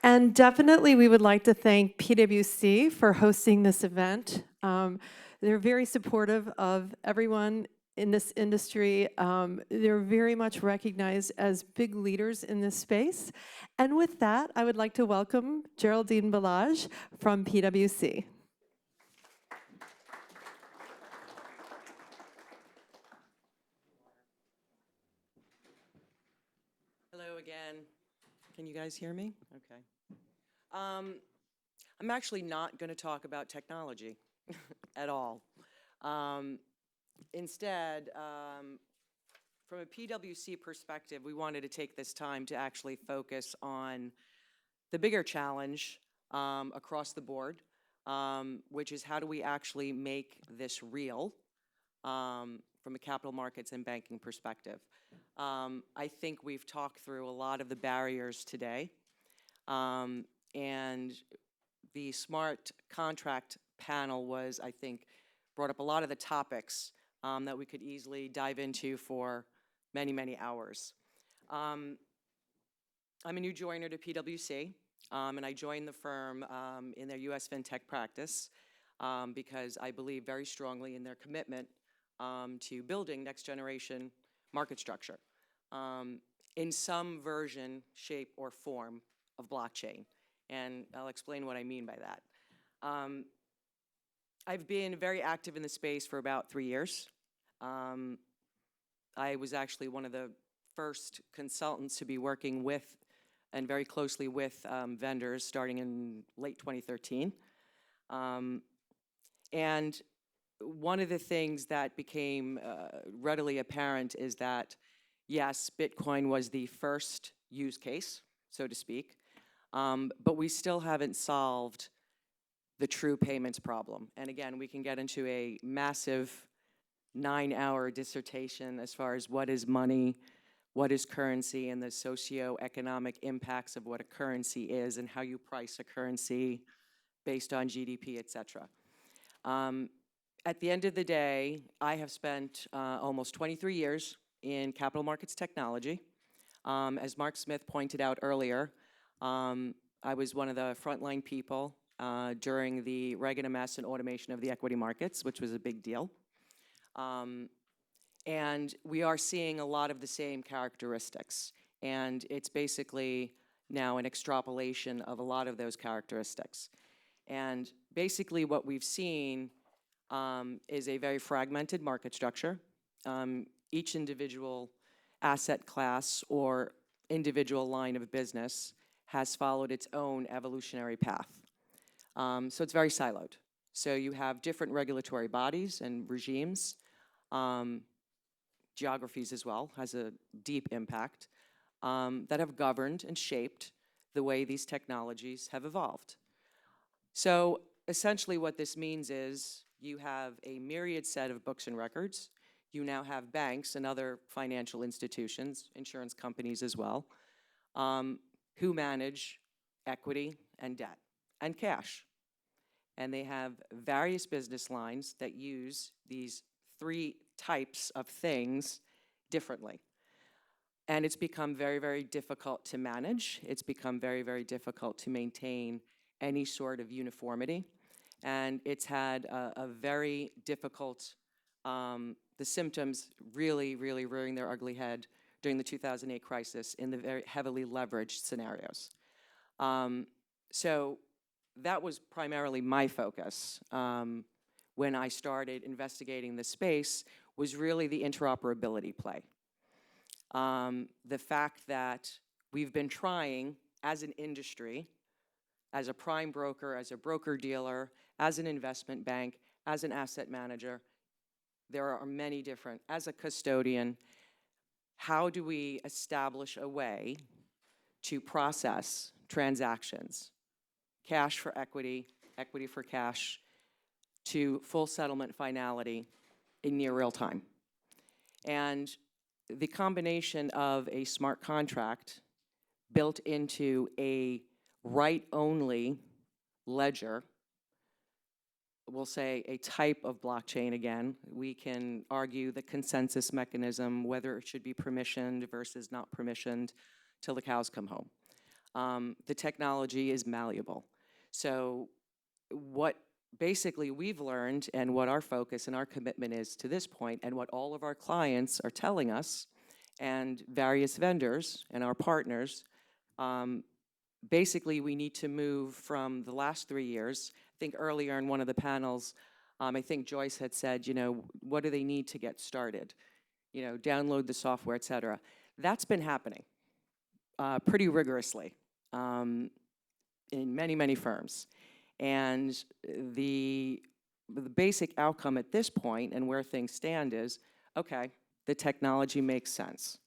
And definitely we would like to thank PwC for hosting this event. They're very supportive of everyone in this industry. They're very much recognized as big leaders in this space. And with that, I would like to welcome Geraldine Balaj from PwC. Hello again. Can you guys hear me? Okay. I'm actually not going to talk about technology at all. Instead, from a PwC perspective, we wanted to take this time to actually focus on the bigger challenge across the board, which is how do we actually make this real from a capital markets and banking perspective. I think we've talked through a lot of the barriers today, and the smart contract panel was, I think, brought up a lot of the topics that we could easily dive into for many, many hours. I'm a new joiner to PwC, and I joined the firm in their US FinTech practice because I believe very strongly in their commitment to building next generation market structure in some version, shape, or form of blockchain. And I'll explain what I mean by that. I've been very active in the space for about 3 years. I was actually one of the first consultants to be working with and very closely with vendors starting in late 2013. And one of the things that became readily apparent is that, yes, Bitcoin was the first use case, so to speak, but we still haven't solved the true payments problem. And again, we can get into a massive 9-hour dissertation as far as what is money, what is currency, and the socioeconomic impacts of what a currency is and how you price a currency based on GDP, et cetera. At the end of the day, I have spent almost 23 years in capital markets technology. As Mark Smith pointed out earlier, I was one of the frontline people during the Reagan MS and automation of the equity markets, which was a big deal. And we are seeing a lot of the same characteristics. And it's basically now an extrapolation of a lot of those characteristics. And basically what we've seen is a very fragmented market structure. Each individual asset class or individual line of business has followed its own evolutionary path. So it's very siloed. So you have different regulatory bodies and regimes, geographies as well, has a deep impact, that have governed and shaped the way these technologies have evolved. So essentially what this means is you have a myriad set of books and records. You now have banks and other financial institutions, insurance companies as well, who manage equity and debt and cash. And they have various business lines that use these 3 types of things differently. And it's become very, very difficult to manage. It's become very, very difficult to maintain any sort of uniformity. And it's had a very difficult, the symptoms really, really rearing their ugly head during the 2008 crisis in the very heavily leveraged scenarios. So that was primarily my focus when I started investigating the space, was really the interoperability play. The fact that we've been trying as an industry, as a prime broker, as a broker-dealer, as an investment bank, as an asset manager, there are many different, as a custodian, how do we establish a way to process transactions, cash for equity, equity for cash, to full settlement finality in near real time? And the combination of a smart contract built into a write-only ledger, we'll say a type of blockchain again. We can argue the consensus mechanism, whether it should be permissioned versus not permissioned, till the cows come home. The technology is malleable. So what basically we've learned and what our focus and our commitment is to this point and what all of our clients are telling us and various vendors and our partners, basically we need to move from the last 3 years. I think earlier in one of the panels, I think Joyce had said, you know, what do they need to get started? You know, download the software, et cetera. That's been happening pretty rigorously in many, many firms. And the basic outcome at this point and where things stand is, okay, the technology makes sense.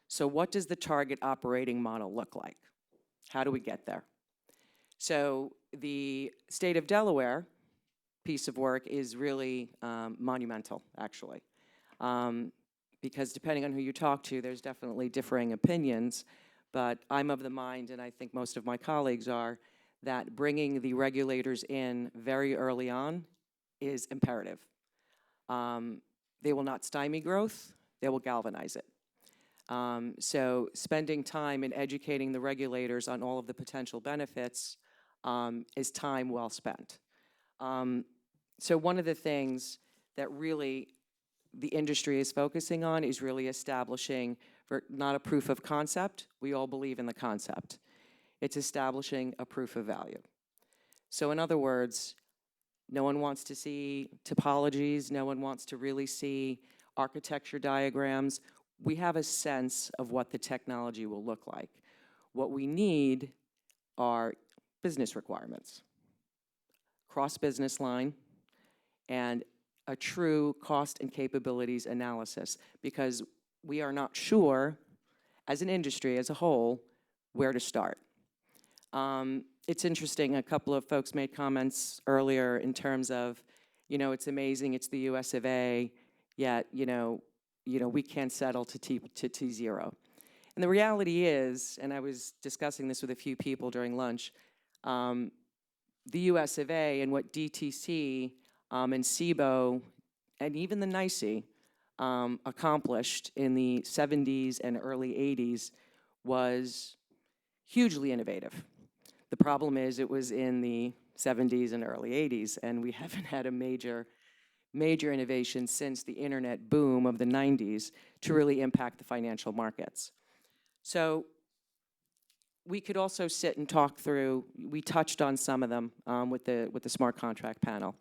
So what does the target operating model look like? How do we get there? So the state of Delaware piece of work is really monumental, actually. Because depending on who you talk to, there's definitely differing opinions. But I'm of the mind, and I think most of my colleagues are, that bringing the regulators in very early on is imperative. They will not stymie growth, they will galvanize it. So spending time in educating the regulators on all of the potential benefits is time well spent. So one of the things that really the industry is focusing on is really establishing, not a proof of concept, we all believe in the concept. It's establishing a proof of value. So in other words, no one wants to see topologies, no one wants to really see architecture diagrams. We have a sense of what the technology will look like. What we need are business requirements, cross-business line, and a true cost and capabilities analysis, because we are not sure, as an industry as a whole, where to start. It's interesting, a couple of folks made comments earlier in terms of, you know, it's amazing, it's the US of A, yet, you know, we can't settle to T0. And the reality is, and I was discussing this with a few people during lunch, the US of A and what DTC and SIBO and even the NICE accomplished in the 70s and early 80s was hugely innovative. The problem is it was in the 70s and early 80s, and we haven't had a major innovation since the internet boom of the 90s to really impact the financial markets. So we could also sit and talk through, we touched on some of them with the smart contract panel.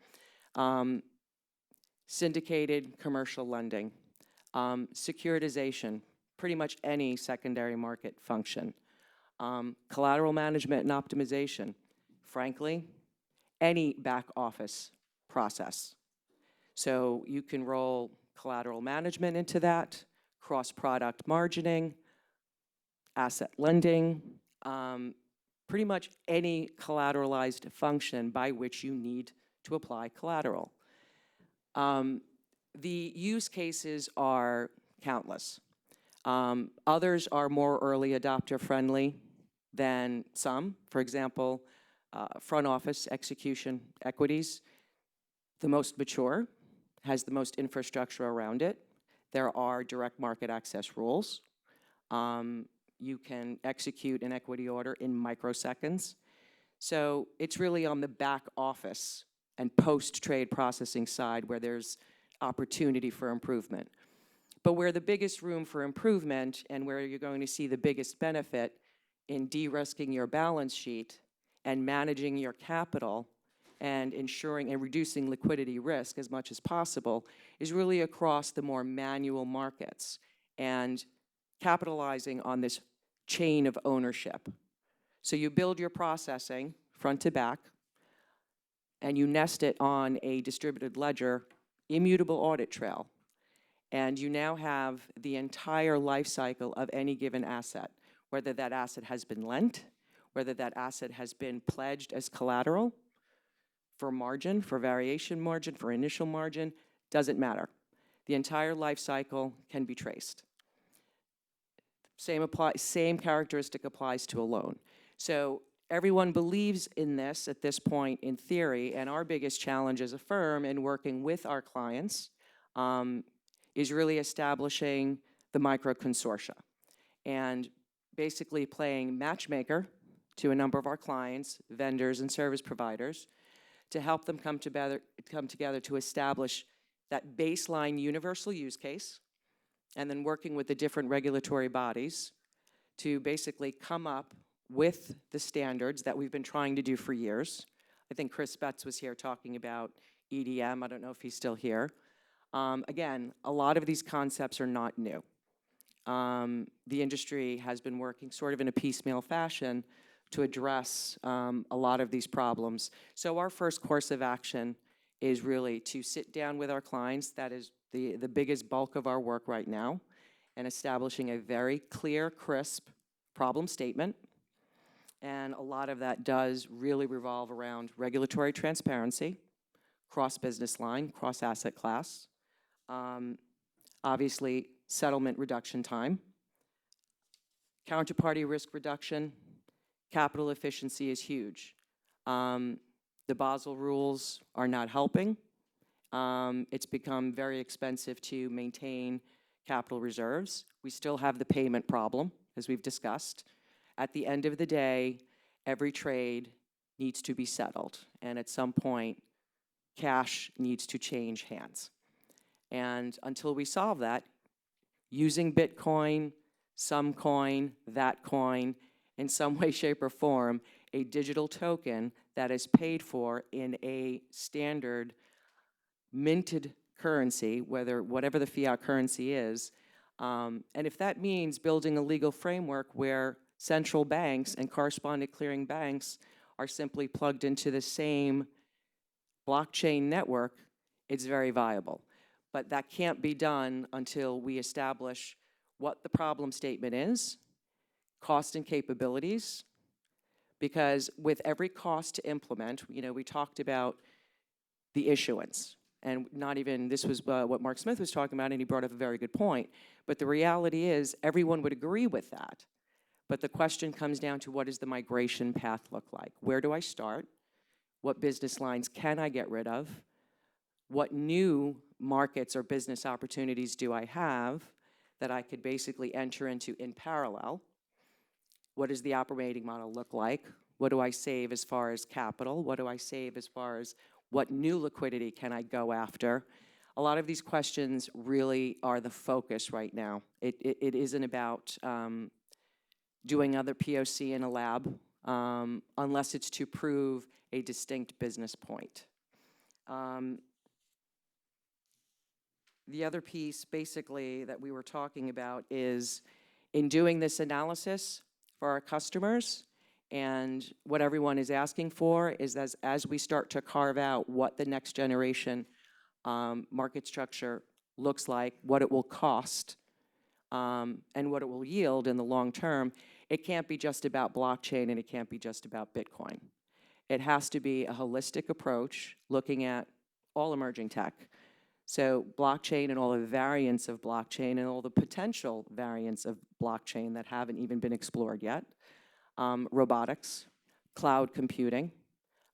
Syndicated commercial lending, securitization, pretty much any secondary market function, collateral management and optimization, frankly, any back office process. So you can roll collateral management into that, cross-product margining, asset lending, pretty much any collateralized function by which you need to apply collateral. The use cases are countless. Others are more early adopter friendly than some. For example, front office execution equities, the most mature, has the most infrastructure around it. There are direct market access rules. You can execute an equity order in microseconds. So it's really on the back office and post-trade processing side where there's opportunity for improvement. But where the biggest room for improvement and where you're going to see the biggest benefit in de-risking your balance sheet and managing your capital and ensuring and reducing liquidity risk as much as possible is really across the more manual markets and capitalizing on this chain of ownership. So you build your processing front to back, and you nest it on a distributed ledger, immutable audit trail. And you now have the entire life cycle of any given asset, whether that asset has been lent, whether that asset has been pledged as collateral for margin, for variation margin, for initial margin, doesn't matter. The entire life cycle can be traced. Same characteristic applies to a loan. So everyone believes in this at this point in theory, and our biggest challenge as a firm in working with our clients is really establishing the micro consortia and basically playing matchmaker to a number of our clients, vendors, and service providers to help them come together to establish that baseline universal use case, and then working with the different regulatory bodies to basically come up with the standards that we've been trying to do for years. I think Chris Betts was here talking about EDM. I don't know if he's still here. Again, a lot of these concepts are not new. The industry has been working sort of in a piecemeal fashion to address a lot of these problems. So our first course of action is really to sit down with our clients. That is the biggest bulk of our work right now, and establishing a very clear, crisp problem statement. And a lot of that does really revolve around regulatory transparency, cross-business line, cross-asset class, obviously settlement reduction time, counterparty risk reduction, capital efficiency is huge. The Basel rules are not helping. It's become very expensive to maintain capital reserves. We still have the payment problem, as we've discussed. At the end of the day, every trade needs to be settled, and at some point, cash needs to change hands. And until we solve that, using Bitcoin, some coin, that coin, in some way, shape, or form, a digital token that is paid for in a standard minted currency, whatever the fiat currency is, and if that means building a legal framework where central banks and correspondent clearing banks are simply plugged into the same blockchain network, it's very viable. But that can't be done until we establish what the problem statement is, cost and capabilities, because with every cost to implement, we talked about the issuance, and not even, this was what Mark Smith was talking about, and he brought up a very good point, but the reality is everyone would agree with that. But the question comes down to, what does the migration path look like? Where do I start? What business lines can I get rid of? What new markets or business opportunities do I have that I could basically enter into in parallel? What does the operating model look like? What do I save as far as capital? What do I save as far as what new liquidity can I go after? A lot of these questions really are the focus right now. It isn't about doing other POC in a lab unless it's to prove a distinct business point. The other piece, basically, that we were talking about is in doing this analysis for our customers, and what everyone is asking for is as we start to carve out what the next generation market structure looks like, what it will cost, and what it will yield in the long term, it can't be just about blockchain and it can't be just about Bitcoin. It has to be a holistic approach looking at all emerging tech. So blockchain and all the variants of blockchain and all the potential variants of blockchain that haven't even been explored yet, robotics, cloud computing.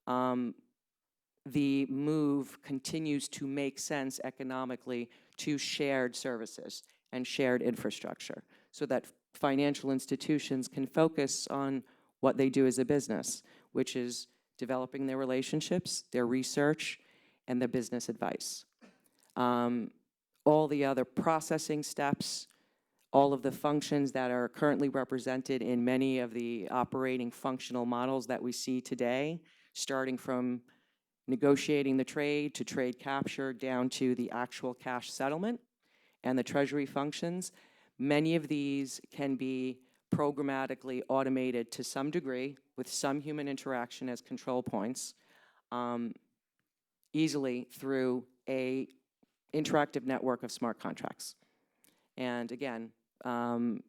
The move continues to make sense economically to shared services and shared infrastructure so that financial institutions can focus on what they do as a business, which is developing their relationships, their research, and their business advice. All the other processing steps, all of the functions that are currently represented in many of the operating functional models that we see today, starting from negotiating the trade to trade capture down to the actual cash settlement and the treasury functions, many of these can be programmatically automated to some degree with some human interaction as control points easily through a interactive network of smart contracts. And again,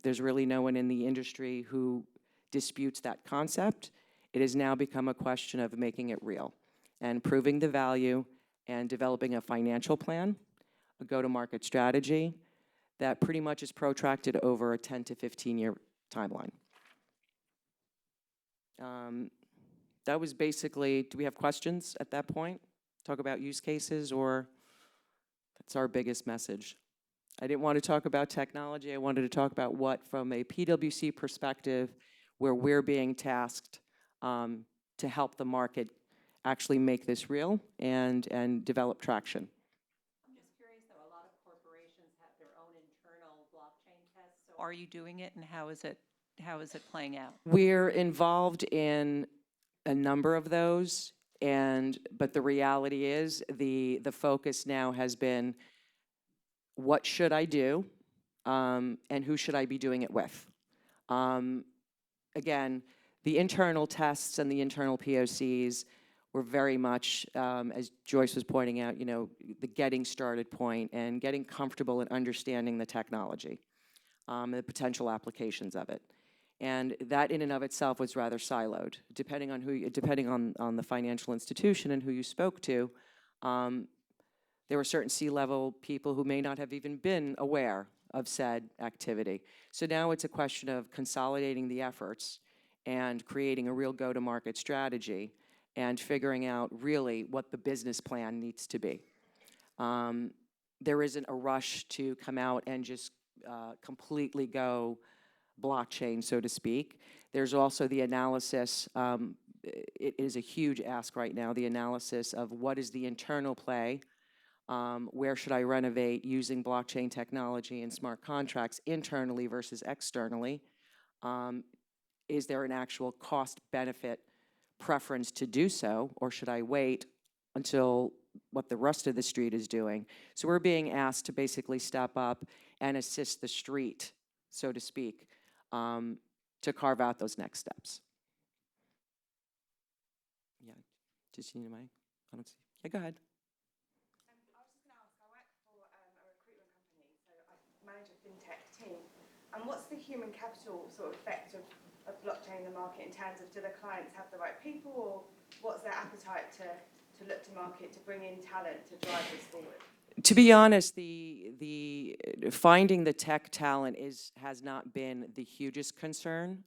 there's really no one in the industry who disputes that concept. It has now become a question of making it real and proving the value and developing a financial plan, a go-to-market strategy that pretty much is protracted over a 10 to 15-year timeline. That was basically, do we have questions at that point? Talk about use cases, or that's our biggest message. I didn't want to talk about technology. I wanted to talk about what, from a PwC perspective, where we're being tasked to help the market actually make this real and develop traction. I'm just curious, though, a lot of corporations have their own internal blockchain tests. So are you doing it, and how is it playing out? We're involved in a number of those, but the reality is the focus now has been, what should I do, and who should I be doing it with? Again, the internal tests and the internal POCs were very much, as Joyce was pointing out, the getting started point and getting comfortable and understanding the technology, and the potential applications of it. And that in and of itself was rather siloed. Depending on the financial institution and who you spoke to, there were certain C-level people who may not have even been aware of said activity. So now it's a question of consolidating the efforts and creating a real go-to-market strategy and figuring out really what the business plan needs to be. There isn't a rush to come out and just completely go blockchain, so to speak. There's also the analysis, it is a huge ask right now, the analysis of what is the internal play, where should I renovate using blockchain technology and smart contracts internally versus externally? Is there an actual cost-benefit preference to do so, or should I wait until what the rest of the street is doing? So we're being asked to basically step up and assist the street, so to speak, to carve out those next steps. Yeah, just need a mic? I don't see. Yeah, go ahead. I was just going to ask, I work for a recruitment company, so I manage a fintech team. And what's the human capital sort of effect of blockchain in the market in terms of, do the clients have the right people, or what's their appetite to look to market, to bring in talent to drive this forward? To be honest, the finding the tech talent has not been the hugest concern.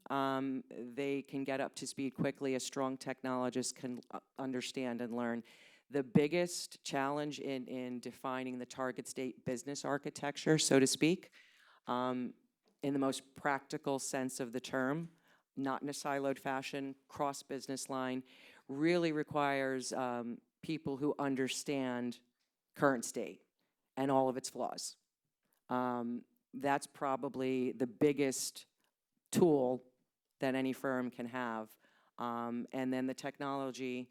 They can get up to speed quickly. A strong technologist can understand and learn. The biggest challenge in defining the target state business architecture, so to speak, in the most practical sense of the term, not in a siloed fashion, cross-business line, really requires people who understand current state and all of its flaws. That's probably the biggest tool that any firm can have. And then the technology,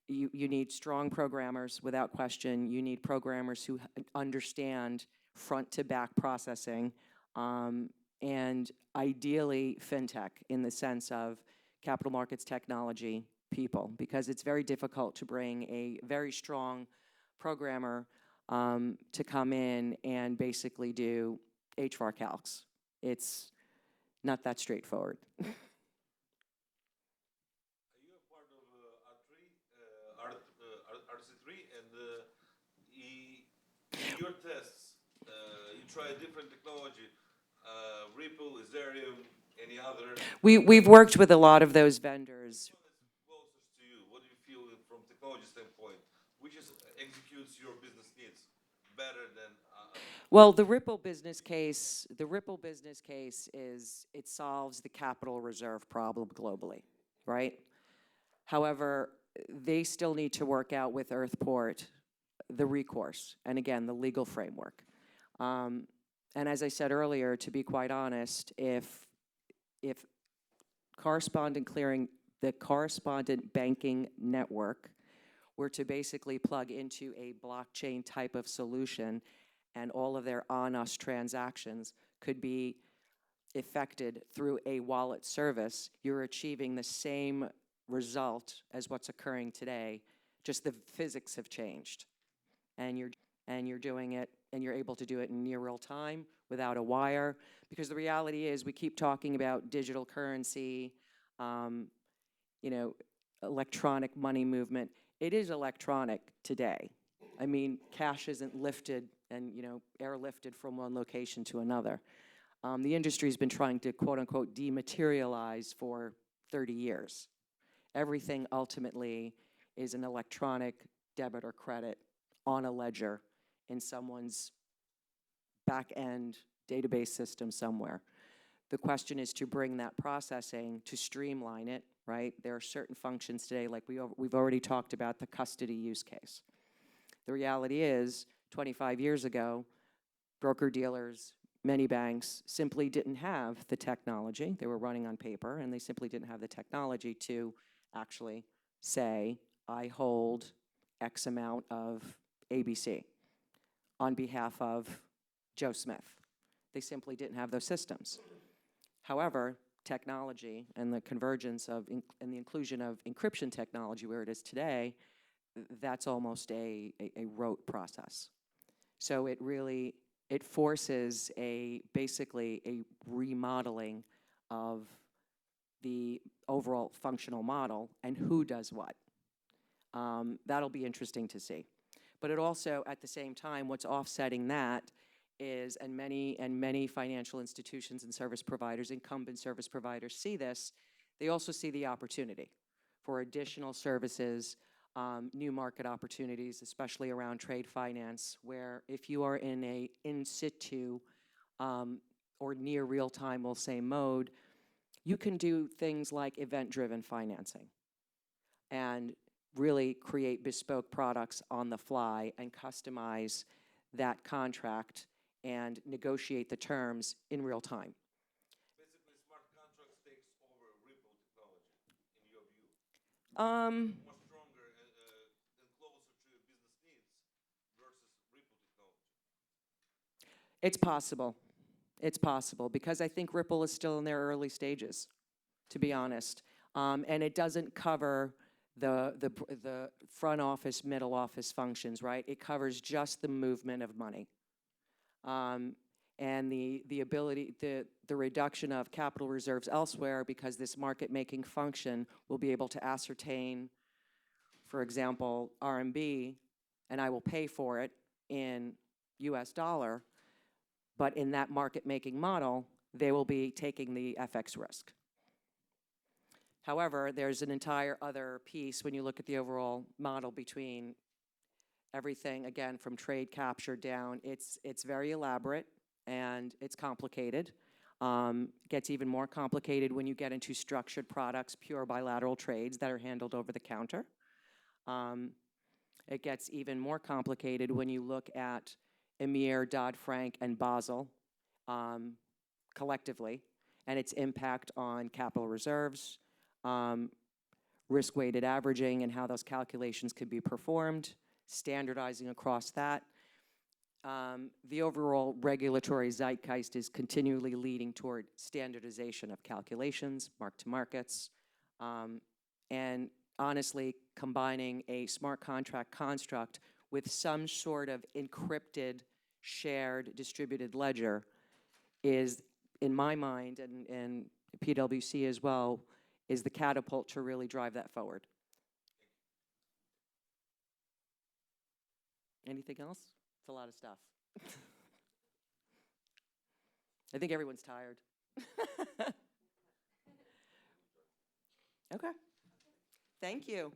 you need strong programmers without question. You need programmers who understand front to back processing, and ideally fintech in the sense of capital markets technology people, because it's very difficult to bring a very strong programmer to come in and basically do HVAR calcs. It's not that straightforward. Are you a part of RC3? And in your tests, you try a different technology, Ripple, Ethereum, any other? We've worked with a lot of those vendors. Which one is closest to you? What do you feel from technology standpoint? Which executes your business needs better than? Well, the Ripple business case is it solves the capital reserve problem globally, right? However, they still need to work out with Earthport the recourse, and again, the legal framework. And as I said earlier, to be quite honest, if correspondent clearing, the correspondent banking network were to basically plug into a blockchain type of solution, and all of their on-us transactions could be effected through a wallet service, you're achieving the same result as what's occurring today, just the physics have changed. And you're doing it, and you're able to do it in near real time without a wire, because the reality is we keep talking about digital currency, electronic money movement. It is electronic today. I mean, cash isn't lifted and airlifted from one location to another. The industry's been trying to quote unquote dematerialize for 30 years. Everything ultimately is an electronic debit or credit on a ledger in someone's back-end database system somewhere. The question is to bring that processing, to streamline it, right? There are certain functions today, like we've already talked about the custody use case. The reality is, 25 years ago, broker-dealers, many banks simply didn't have the technology. They were running on paper, and they simply didn't have the technology to actually say, I hold X amount of ABC on behalf of Joe Smith. They simply didn't have those systems. However, technology and the convergence of and the inclusion of encryption technology where it is today, that's almost a rote process. So it forces basically a remodeling of the overall functional model and who does what. That'll be interesting to see. But it also, at the same time, what's offsetting that is, and many financial institutions and service providers, incumbent service providers see this, they also see the opportunity for additional services, new market opportunities, especially around trade finance, where if you are in a in situ or near real time, we'll say, mode, you can do things like event-driven financing and really create bespoke products on the fly and customize that contract and negotiate the terms in real time. Basically, smart contracts takes over Ripple technology, in your view. More stronger and closer to your business needs versus Ripple technology. It's possible. It's possible, because I think Ripple is still in their early stages, to be honest. And it doesn't cover the front office, middle office functions, right? It covers just the movement of money. And the ability, the reduction of capital reserves elsewhere, because this market-making function will be able to ascertain, for example, RMB, and I will pay for it in US dollar, but in that market-making model, they will be taking the FX risk. However, there's an entire other piece when you look at the overall model between everything, again, from trade capture down. It's very elaborate and it's complicated. Gets even more complicated when you get into structured products, pure bilateral trades that are handled over the counter. It gets even more complicated when you look at EMIR, Dodd-Frank, and Basel collectively, and its impact on capital reserves, risk-weighted averaging and how those calculations could be performed, standardizing across that. The overall regulatory zeitgeist is continually leading toward standardization of calculations, mark-to-markets, and honestly, combining a smart contract construct with some sort of encrypted, shared, distributed ledger is, in my mind, and PwC as well, is the catapult to really drive that forward. Anything else? It's a lot of stuff. I think everyone's tired. Okay. Thank you.